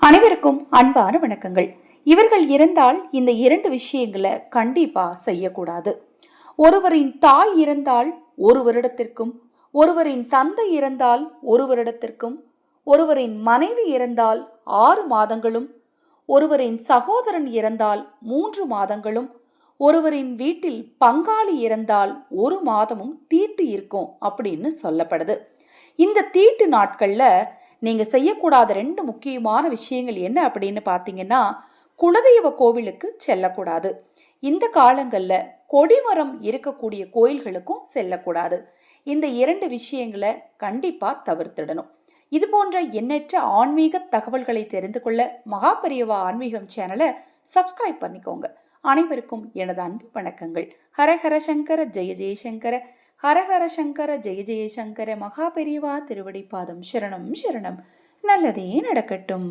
அனைவருக்கும் அன்பான வணக்கங்கள். இவர்கள் இறந்தால் இந்த இரண்டு விஷயங்களை கண்டிப்பா செய்யக்கூடாது. ஒருவரின் தாய் இறந்தால் ஒரு வருடத்திற்கும், ஒருவரின் தந்தை இறந்தால் ஒரு வருடத்திற்கும், ஒருவரின் மனைவி இறந்தால் 6 மாதங்களும், ஒருவரின் சகோதரன் இறந்தால் 3 மாதங்களும், ஒருவரின் வீட்டில் பங்காளி இறந்தால் 1 மாதமும் தீட்டு இருக்கும் அப்படின்னு சொல்லப்படுது. இந்த தீட்டு நாட்கள்ல நீங்க செய்யக்கூடாத 2 முக்கியமான விஷயங்கள் என்ன அப்படின்னு பார்த்தீங்கன்னா, குலதெய்வ கோவிலுக்கு செல்லக்கூடாது. இந்த காலங்கள்ல கொடிமரம் இருக்கக்கூடிய கோயில்களுக்கும் செல்லக்கூடாது. இந்த 2 விஷயங்களை கண்டிப்பா தவிர்த்திடணும். இது போன்ற எண்ணற்ற ஆன்மீக தகவல்களை தெரிந்து கொள்ள மகாபெரியவா ஆன்மீகம் சேனலை சப்ஸ்கிரைப் பண்ணிக்கோங்க. அனைவருக்கும் எனது அன்பு வணக்கங்கள். ஹரஹர சங்கர ஜெய ஜெயசங்கர, ஹரஹர சங்கர ஜெய ஜெயசங்கர. மகாபெரியவா திருவடி பாதம் சரணம் சரணம். நல்லதே நடக்கட்டும்.